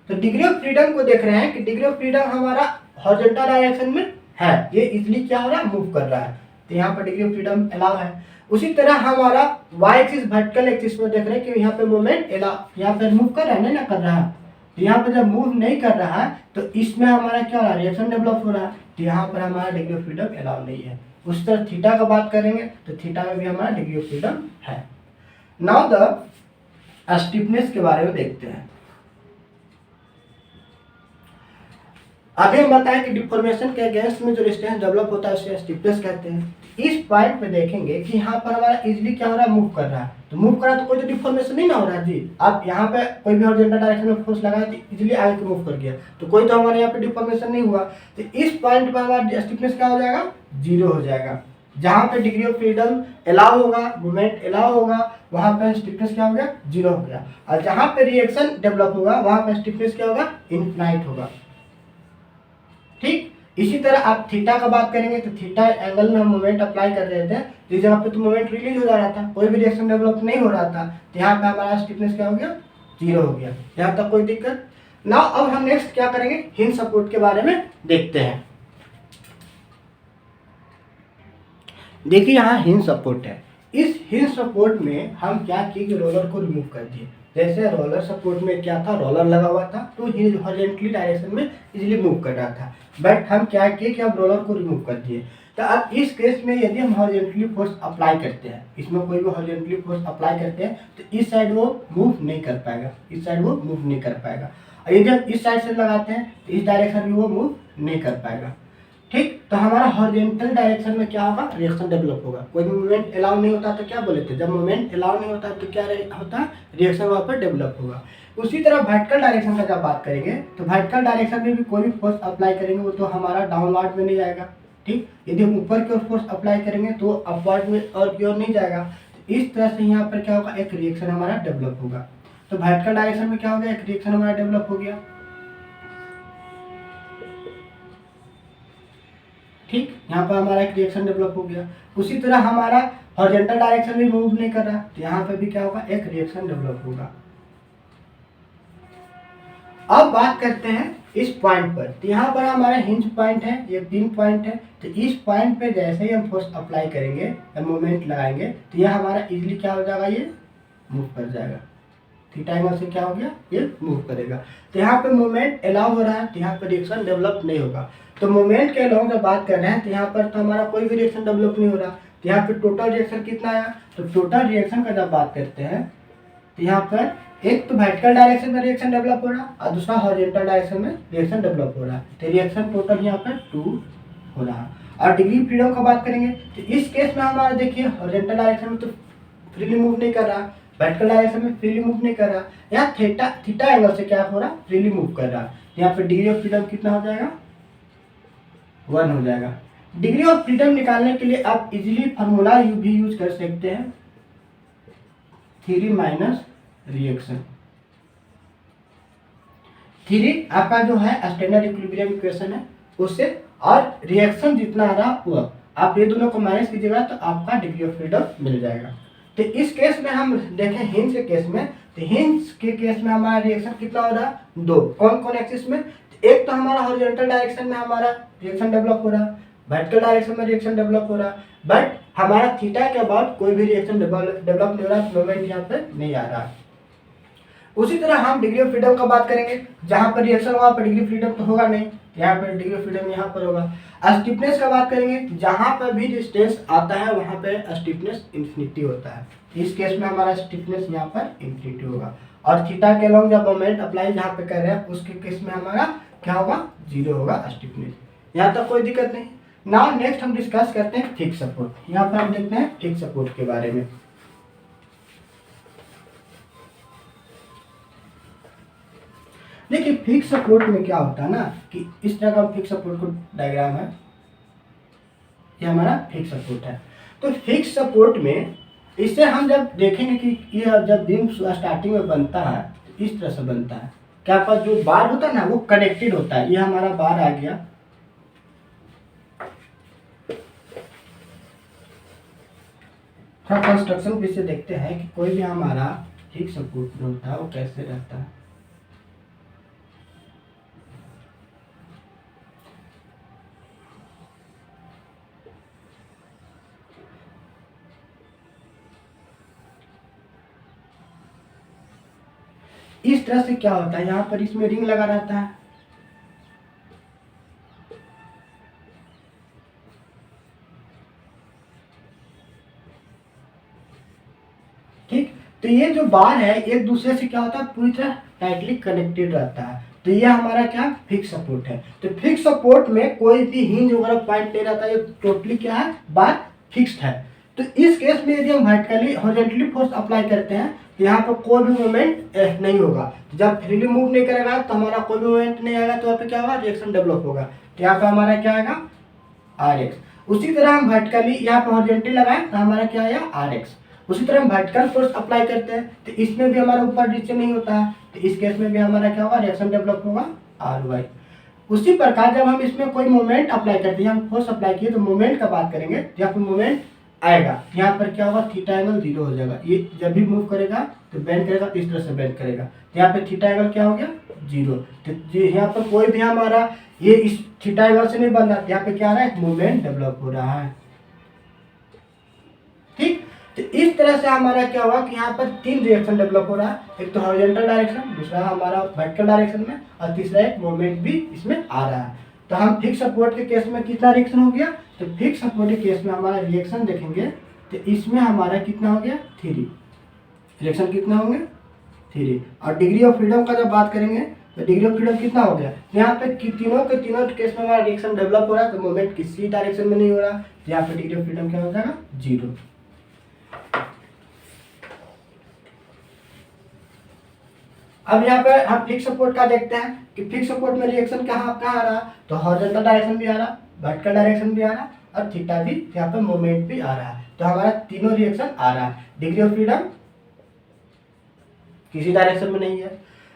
तो डिग्री ऑफ फ्रीडम को देख रहे हैं कि डिग्री ऑफ फ्रीडम हमारा हॉरिजॉन्टल डायरेक्शन में है, ये इजीली क्या हो रहा है, मूव कर रहा है, तो यहाँ पर डिग्री ऑफ फ्रीडम अलाउ है। उसी तरह हमारा वाई एक्सिस वर्टिकल एक्सिस में देख रहे हैं कि यहाँ पे मोमेंट अलाउ, यहाँ पे मूव कर रहा है, नहीं ना कर रहा है, तो यहाँ पे जब मूव नहीं कर रहा है तो इसमें हमारा क्या हो रहा है, रिएक्शन डेवलप हो रहा है, तो यहाँ पर हमारा डिग्री ऑफ फ्रीडम अलाउ नहीं है। उस तरह थीटा का बात करेंगे तो थीटा में भी हमारा डिग्री ऑफ फ्रीडम है। नाउ द स्टिफनेस के बारे में देखते हैं। अभी हम बताएं कि डिफॉर्मेशन के अगेंस्ट में जो रेजिस्टेंस डेवलप होता है उसे स्टिफनेस कहते हैं। इस पॉइंट पे देखेंगे कि यहाँ पर हमारा इजीली क्या हो रहा है, मूव कर रहा है, तो मूव कर रहा है तो कोई तो डिफॉर्मेशन नहीं ना हो रहा है जी। आप यहाँ पे कोई भी हॉरिजॉन्टल डायरेक्शन में फोर्स लगाए तो इजीली आगे को मूव कर गया, तो कोई तो हमारे यहाँ पे डिफॉर्मेशन नहीं हुआ, तो इस पॉइंट पर हमारा स्टिफनेस क्या हो जाएगा, 0 हो जाएगा। जहाँ पे डिग्री ऑफ फ्रीडम अलाउ होगा, मूवमेंट अलाउ होगा, वहाँ पे स्टिफनेस क्या हो गया, 0 हो गया। और जहाँ पे रिएक्शन डेवलप होगा वहाँ पे स्टिफनेस क्या होगा, इनफिनाइट होगा। ठीक इसी तरह आप थीटा का बात करेंगे तो थीटा एंगल में हम मोमेंट अप्लाई कर रहे थे, तो इस जगह पे तो मोमेंट रिलीज हो जा रहा था, कोई भी रिएक्शन डेवलप नहीं हो रहा था, तो यहाँ पे हमारा स्टिफनेस क्या हो गया, 0 हो गया। यहाँ तक कोई दिक्कत ना। अब हम नेक्स्ट क्या करेंगे, हिंज सपोर्ट के बारे में देखते हैं। देखिए यहाँ हिंज सपोर्ट है। इस हिंज सपोर्ट में हम क्या किए कि रोलर को रिमूव कर दिए। जैसे रोलर सपोर्ट में क्या था, रोलर लगा हुआ था तो हिंज हॉरिजॉन्टली डायरेक्शन में इजीली मूव कर रहा था, बट हम क्या किए कि अब रोलर को रिमूव कर दिए। तो अब इस केस में यदि हम हॉरिजॉन्टली फोर्स अप्लाई करते हैं, इसमें कोई भी हॉरिजॉन्टली फोर्स अप्लाई करते हैं तो इस साइड वो मूव नहीं कर पाएगा, इस साइड वो मूव नहीं कर पाएगा। और यदि हम इस साइड से लगाते हैं तो इस डायरेक्शन में वो मूव नहीं कर पाएगा। ठीक, तो हमारा हॉरिजॉन्टल डायरेक्शन में क्या होगा, रिएक्शन डेवलप होगा। कोई भी मूवमेंट अलाउ नहीं होता तो क्या बोले थे, जब मूवमेंट अलाउ नहीं होता तो क्या होता है, रिएक्शन वहाँ पर डेवलप होगा। उसी तरह वर्टिकल डायरेक्शन का जब बात करेंगे तो वर्टिकल डायरेक्शन में भी कोई भी फोर्स अप्लाई करेंगे वो तो हमारा डाउनवर्ड में नहीं जाएगा। ठीक, यदि हम ऊपर की ओर फोर्स अप्लाई करेंगे तो अपवर्ड में और की ओर नहीं जाएगा। तो इस तरह से यहाँ पर क्या होगा, एक रिएक्शन हमारा डेवलप होगा। तो वर्टिकल डायरेक्शन में क्या हो गया, एक रिएक्शन हमारा डेवलप हो गया। ठीक, यहाँ पर हमारा एक रिएक्शन डेवलप हो गया। उसी तरह हमारा हॉरिजॉन्टल डायरेक्शन में मूव नहीं कर रहा, तो यहाँ पे भी क्या होगा, एक रिएक्शन डेवलप होगा। अब बात करते हैं इस पॉइंट पर, तो यहाँ पर हमारा हिंज पॉइंट है, ये 3 पॉइंट है। तो इस पॉइंट पे जैसे ही हम फोर्स अप्लाई करेंगे या मूवमेंट लगाएंगे तो यह हमारा इजीली क्या हो जाएगा, ये मूव कर जाएगा। थीटा एंगल से क्या हो गया, ये मूव करेगा। तो यहाँ पे मूवमेंट अलाउ हो रहा है, तो यहाँ पे रिएक्शन डेवलप नहीं होगा। तो मूवमेंट के अलाउ जब बात कर रहे हैं तो यहाँ पर तो हमारा कोई भी रिएक्शन डेवलप नहीं हो रहा। तो यहाँ पे टोटल रिएक्शन कितना आया, तो टोटल रिएक्शन का जब बात करते हैं तो यहाँ पर एक तो वर्टिकल डायरेक्शन में रिएक्शन डेवलप हो रहा और दूसरा हॉरिजॉन्टल डायरेक्शन में रिएक्शन डेवलप हो रहा है। तो रिएक्शन टोटल यहाँ पर 2 हो रहा है। और डिग्री फ्रीडम का बात करेंगे तो इस केस में हमारा देखिए हॉरिजॉन्टल डायरेक्शन में तो फ्रीली मूव नहीं कर रहा, वर्टिकल डायरेक्शन में फ्रीली मूव नहीं कर रहा, यहाँ थीटा एंगल से क्या हो रहा, फ्रीली मूव कर रहा। यहाँ पे डिग्री ऑफ फ्रीडम कितना हो जाएगा, 1 हो जाएगा। डिग्री ऑफ फ्रीडम निकालने के लिए आप इजीली फार्मूला भी यूज कर सकते हैं, थ्योरी माइनस रिएक्शन। थ्योरी आपका जो है स्टैंडर्ड इक्विलिब्रियम इक्वेशन है उससे, और रिएक्शन जितना आ रहा वो आप ये दोनों को माइनस कीजिएगा तो आपका डिग्री ऑफ फ्रीडम मिल जाएगा। तो इस केस में हम देखें हिंज के केस में, तो हिंज के केस में हमारा रिएक्शन कितना हो रहा है, 2। कौन कौन एक्सिस में, तो एक तो हमारा हॉरिजॉन्टल डायरेक्शन में हमारा रिएक्शन डेवलप हो रहा है, वर्टिकल डायरेक्शन में रिएक्शन डेवलप हो रहा है, बट हमारा थीटा के बाद कोई भी रिएक्शन डेवलप नहीं हो रहा, मूवमेंट यहाँ पे नहीं आ रहा। उसी तरह हम डिग्री ऑफ फ्रीडम का बात करेंगे, जहाँ पर रिएक्शन वहाँ पर डिग्री फ्रीडम तो होगा नहीं, यहाँ पर डिग्री ऑफ फ्रीडम यहाँ पर होगा। स्टिफनेस का बात करेंगे, जहाँ पर भी डिस्टेंस आता है वहाँ पे स्टिफनेस इन्फिनिटी होता है। इस केस में हमारा स्टिफनेस यहाँ पर इन्फिनिटी होगा। और थीटा के अलॉन्ग जब मोमेंट अप्लाई जहाँ पे कर रहे हैं उसके केस में हमारा क्या होगा, 0 होगा स्टिफनेस। यहाँ तक कोई दिक्कत नहीं। नाउ नेक्स्ट हम डिस्कस करते हैं फिक्स सपोर्ट। यहाँ पर हम देखते हैं फिक्स सपोर्ट के बारे में। देखिए फिक्स सपोर्ट में क्या होता है ना कि इस तरह का फिक्स सपोर्ट को डायग्राम है, ये हमारा फिक्स सपोर्ट है। तो फिक्स सपोर्ट में इससे हम जब देखेंगे कि ये जब बीम स्टार्टिंग में बनता है इस तरह से बनता है। क्या पास जो बार होता है ना वो कनेक्टेड होता है। ये हमारा बार आ गया। थोड़ा कंस्ट्रक्शन फिर से देखते हैं कि कोई भी हमारा फिक्स सपोर्ट जो होता है वो कैसे रहता है। इस तरह से क्या होता है, यहाँ पर इसमें रिंग लगा रहता है। ठीक, तो ये जो बार है एक दूसरे से क्या होता है पूरी तरह टाइटली कनेक्टेड रहता है। तो ये हमारा क्या फिक्स सपोर्ट है। तो फिक्स सपोर्ट में कोई भी हिंज वगैरह पॉइंट नहीं रहता, ये टोटली क्या है बार फिक्स्ड है। तो इस केस में यदि हम वर्टिकली हॉरिजॉन्टली फोर्स अप्लाई करते हैं तो यहाँ पर कोई भी मूवमेंट नहीं होगा। जब फ्रीली मूव नहीं करेगा तो हमारा कोई भी मूवमेंट नहीं आएगा, तो यहाँ पे क्या होगा रिएक्शन डेवलप होगा। तो यहाँ पे हमारा क्या आएगा आर एक्स। उसी तरह हम वर्टिकली यहाँ पे हॉरिजॉन्टली लगाएं तो हमारा क्या आएगा आर एक्स। उसी तरह हम वर्टिकल फोर्स अप्लाई करते हैं तो इसमें भी हमारा ऊपर नीचे नहीं होता है, तो इस केस में भी हमारा क्या होगा रिएक्शन डेवलप होगा आर वाई। उसी प्रकार जब हम इसमें कोई मोमेंट अप्लाई करते हैं, हम फोर्स अप्लाई किए तो मोमेंट का बात करेंगे। जब फिर मोमेंट आएगा यहाँ पर क्या होगा थीटा एंगल 0 हो जाएगा। ये जब भी मूव करेगा तो बेंड करेगा तो इस तरह से बेंड करेगा, तो यहाँ पे थीटा एंगल क्या हो गया 0। तो यहाँ पर कोई भी हमारा ये इस थीटा एंगल से नहीं बन रहा, यहाँ पे क्या आ रहा है मूवमेंट डेवलप हो रहा है। ठीक, तो इस तरह से हमारा क्या हुआ कि यहाँ पर 3 रिएक्शन डेवलप हो रहा है। एक तो हॉरिजॉन्टल डायरेक्शन, दूसरा हमारा वर्टिकल डायरेक्शन में, और तीसरा एक मोमेंट भी इसमें आ रहा है। तो हम फिक्स सपोर्ट के केस में कितना रिएक्शन हो गया, तो फिक्स सपोर्ट के केस में हमारा रिएक्शन देखेंगे तो इसमें हमारा कितना हो गया 3 रिएक्शन कितना होंगे 3। और डिग्री ऑफ फ्रीडम का जब बात करेंगे तो डिग्री ऑफ फ्रीडम कितना हो गया, यहाँ पे तीनों के तीनों केस में हमारा रिएक्शन डेवलप हो रहा है, तो मोमेंट किसी डायरेक्शन में नहीं हो रहा, तो यहाँ पे डिग्री ऑफ फ्रीडम क्या हो जाएगा 0। अब यहाँ पे हम फिक्स सपोर्ट का देखते हैं कि फिक्स सपोर्ट में रिएक्शन कहाँ कहाँ आ रहा, तो हॉरिजॉन्टल डायरेक्शन भी आ रहा, वर्टिकल डायरेक्शन भी आ रहा और थीटा भी, यहाँ पे मोमेंट भी आ रहा है। तो हमारा तीनों रिएक्शन आ रहा है। डिग्री ऑफ फ्रीडम किसी डायरेक्शन में नहीं है।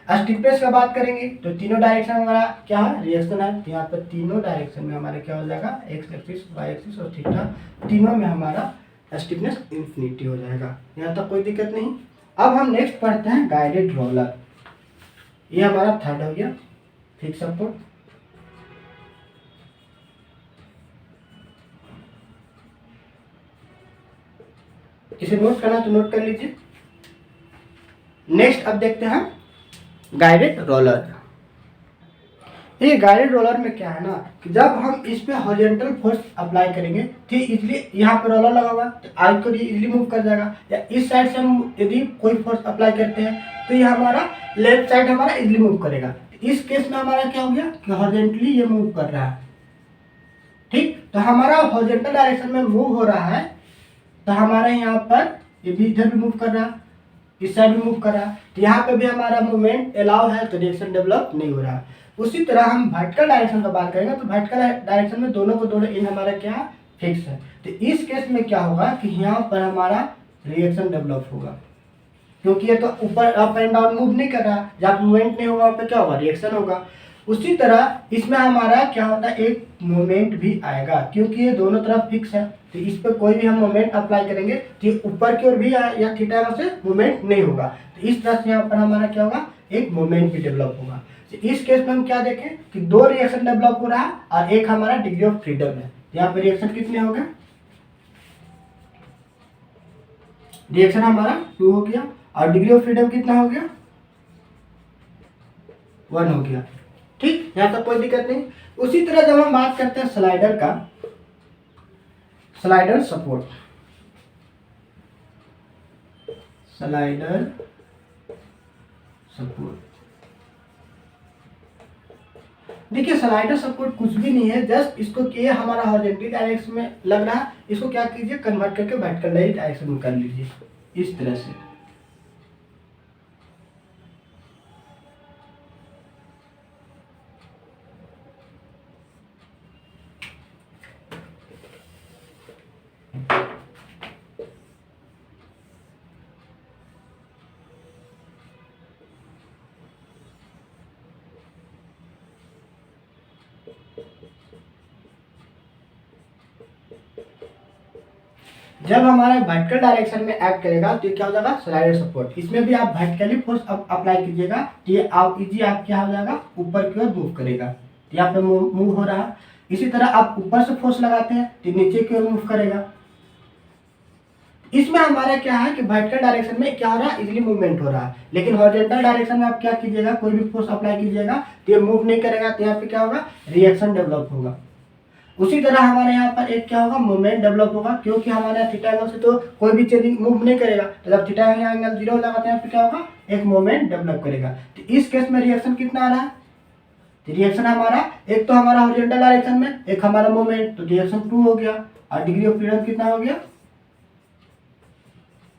स्टिफनेस का बात करेंगे तो तीनों डायरेक्शन हमारा क्या है रिएक्शन है, तो यहाँ पर तीनों डायरेक्शन में हमारा क्या हो जाएगा एक्स एक्सिस वाई एक्सिस और थीटा, तीनों में हमारा स्टिफनेस इन्फिनिटी हो जाएगा। यहाँ तक कोई दिक्कत नहीं। अब हम नेक्स्ट पढ़ते हैं गाइडेड रोलर। ये हमारा थर्ड हो गया फिक्स सपोर्ट। इसे नोट करना तो नोट कर लीजिए। नेक्स्ट अब देखते हैं गाइडेड रोलर। ये गाइडेड रोलर में क्या है ना कि जब हम इस पे हॉरिजॉन्टल फोर्स अप्लाई करेंगे ठीक, इसलिए यहाँ पे रोलर लगा हुआ तो आई को इजीली मूव कर जाएगा। या इस साइड से हम यदि कोई फोर्स अप्लाई करते हैं तो ये हमारा लेफ्ट साइड हमारा इजीली मूव करेगा। इस केस में हमारा क्या हो गया कि हॉरिजॉन्टली ये मूव कर रहा है। ठीक, तो हमारा हॉरिजॉन्टल डायरेक्शन में मूव हो रहा है, तो हमारे यहाँ पर ये भी इधर भी मूव कर रहा है, इस साइड भी मूव कर रहा है, तो यहाँ पे भी हमारा मूवमेंट अलाउ है, तो रिएक्शन डेवलप नहीं हो रहा है। उसी तरह हम वर्टिकल डायरेक्शन का बात करेंगे तो वर्टिकल डायरेक्शन में दोनों को दोनों इन हमारा क्या फिक्स है। तो इस केस में क्या होगा कि यहाँ पर हमारा रिएक्शन डेवलप होगा, क्योंकि ये तो ऊपर अप एंड डाउन मूव नहीं कर रहा, जब मूवमेंट नहीं होगा वहाँ पे क्या होगा रिएक्शन होगा। उसी तरह इसमें हमारा क्या होता है एक मोमेंट भी आएगा, क्योंकि ये दोनों तरफ फिक्स है, तो इस पर कोई भी हम मोमेंट अप्लाई करेंगे तो ये ऊपर की ओर भी या थीटा से मोमेंट नहीं होगा। तो इस तरह से यहाँ पर हमारा क्या होगा एक मोमेंट भी डेवलप होगा। तो इस केस में हम क्या देखें कि 2 रिएक्शन डेवलप हो रहा है और एक हमारा डिग्री ऑफ फ्रीडम है। यहाँ पे रिएक्शन कितने हो गए, रिएक्शन हमारा 2 हो गया और डिग्री ऑफ फ्रीडम कितना हो गया 1 हो गया। ठीक, यहाँ तक कोई दिक्कत नहीं। उसी तरह जब हम बात करते हैं स्लाइडर का, स्लाइडर सपोर्ट, स्लाइडर सपोर्ट देखिए स्लाइडर सपोर्ट कुछ भी नहीं है, जस्ट इसको किए हमारा हॉरिजॉन्टल डायरेक्शन में लग रहा है, इसको क्या कीजिए कन्वर्ट करके वर्टिकल डायरेक्शन में कर लीजिए इस तरह से। जब हमारा वर्टिकल डायरेक्शन में एक्ट करेगा तो ये क्या हो जाएगा, स्लाइडर सपोर्ट। इसमें भी आप वर्टिकली फोर्स अप्लाई कीजिएगा तो ये आप इजी आप क्या हो जाएगा, ऊपर की ओर मूव करेगा, यहाँ पे मूव हो रहा है। इसी तरह आप ऊपर से फोर्स लगाते हैं तो नीचे की ओर मूव करेगा। इसमें हमारा क्या है कि वर्टिकल डायरेक्शन में क्या हो रहा है, इजीली मूवमेंट हो रहा है, लेकिन हॉरिजॉन्टल डायरेक्शन में आप क्या कीजिएगा, कोई भी फोर्स अप्लाई कीजिएगा तो ये मूव नहीं करेगा, तो यहाँ पे क्या होगा, रिएक्शन डेवलप होगा। उसी तरह हमारे यहाँ पर एक क्या होगा, मूवमेंट डेवलप होगा, क्योंकि हमारे यहाँ थीटा एंगल से तो कोई भी चेंजिंग मूव नहीं करेगा, तो जब थीटा एंगल 0 हो जाएगा तो यहाँ पे क्या होगा, एक मूवमेंट डेवलप करेगा। तो इस केस में रिएक्शन कितना आ रहा है, रिएक्शन हमारा एक तो हमारा हॉरिजॉन्टल डायरेक्शन में, एक हमारा मूवमेंट, तो रिएक्शन 2 हो गया, और डिग्री ऑफ फ्रीडम कितना हो गया,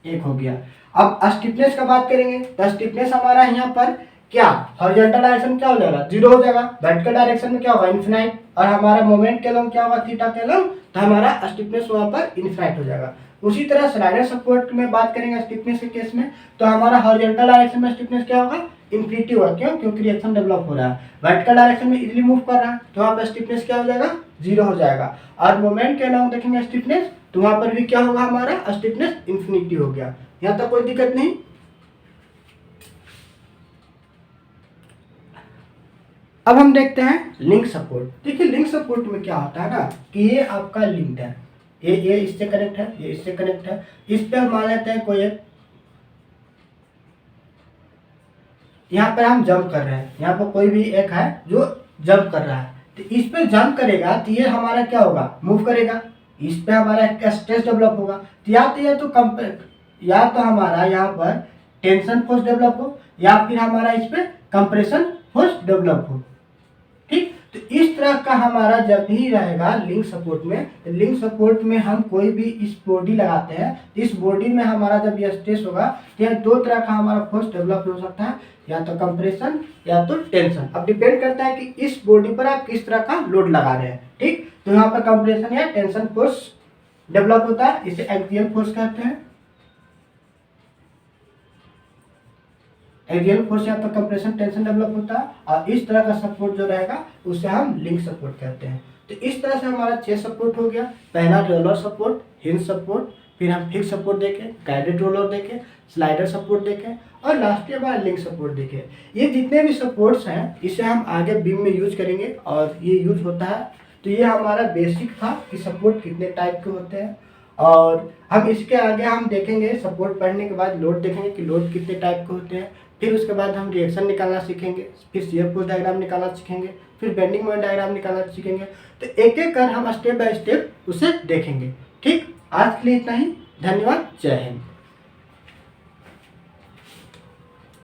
1 हो गया। अब स्टिफनेस का बात करेंगे तो स्टिफनेस हमारा यहाँ पर क्या, हॉरिजॉन्टल डायरेक्शन क्या हो जाएगा, 0 हो जाएगा, वर्टिकल डायरेक्शन में क्या होगा, इनफिनाइट, और हमारा मोमेंट के लंब क्या होगा, थीटा के लंब, तो हमारा स्टिफनेस वहां पर इनफिनाइट हो जाएगा। उसी तरह स्लाइडर सपोर्ट में बात करेंगे स्टिफनेस के केस में, तो हमारा हॉरिजॉन्टल डायरेक्शन में स्टिफनेस क्या होगा, इन्फिनिटी होगा, क्यों, क्योंकि रिएक्शन डेवलप हो रहा है। वर्टिकल डायरेक्शन में इजीली मूव कर रहा है तो वहाँ पर स्टिफनेस क्या हो जाएगा, 0 हो जाएगा। और मोमेंट के अलावा देखेंगे स्टिफनेस, तो वहां पर भी क्या होगा, हमारा स्टिफनेस इन्फिनिटी हो गया। यहाँ तक कोई दिक्कत नहीं। अब हम देखते हैं लिंक सपोर्ट। देखिए लिंक सपोर्ट में क्या होता है ना, कि ये आपका लिंक है, ये इससे कनेक्ट है, ये इससे कनेक्ट है, इस पे हम मान लेते हैं कोई एक, यहाँ पर हम जंप कर रहे हैं, यहाँ पर कोई भी एक है जो जंप कर रहा है, तो इस पे जंप करेगा तो ये हमारा क्या होगा, मूव करेगा, इस पे हमारा एक स्ट्रेस डेवलप होगा, तो या तो हमारा यहाँ पर टेंशन फोर्स डेवलप हो, या फिर हमारा इस पे कंप्रेशन फोर्स डेवलप हो। ठीक, तो इस तरह का हमारा जब भी रहेगा लिंक सपोर्ट में, तो लिंक सपोर्ट में हम कोई भी इस बॉडी लगाते हैं, इस बॉडी में हमारा जब ये स्ट्रेस होगा तो यह 2 तरह का हमारा फोर्स डेवलप हो सकता है, या तो कंप्रेशन या तो टेंशन। अब डिपेंड करता है कि इस बॉडी पर आप किस तरह का लोड लगा रहे हैं। ठीक, तो यहाँ पर कंप्रेशन या टेंशन फोर्स डेवलप होता है, इसे एक्सियल फोर्स कहते हैं। एक्सियल फोर्स या तो कंप्रेशन टेंशन डेवलप होता है, और इस तरह का सपोर्ट जो रहेगा उसे हम लिंक सपोर्ट कहते हैं। तो इस तरह से हमारा 6 सपोर्ट हो गया। पहला रोलर सपोर्ट, हिंज सपोर्ट, फिर हम फिक्स सपोर्ट देखें, गाइडेड रोलर देखें, स्लाइडर सपोर्ट देखें, और लास्ट में लिंक सपोर्ट देखें। ये जितने भी सपोर्ट्स हैं इसे हम आगे बीम में यूज करेंगे, और ये यूज होता है। तो ये हमारा बेसिक था कि सपोर्ट कितने टाइप के होते हैं, और हम इसके आगे हम देखेंगे सपोर्ट पढ़ने के बाद लोड देखेंगे कि लोड कितने टाइप के होते हैं। फिर उसके बाद हम रिएक्शन निकालना सीखेंगे, फिर शियर फोर्स डायग्राम निकालना सीखेंगे, फिर बेंडिंग मोमेंट डायग्राम निकालना सीखेंगे। तो एक एक कर हम स्टेप बाय स्टेप उसे देखेंगे। ठीक, आज के लिए इतना ही। धन्यवाद, जय हिंद।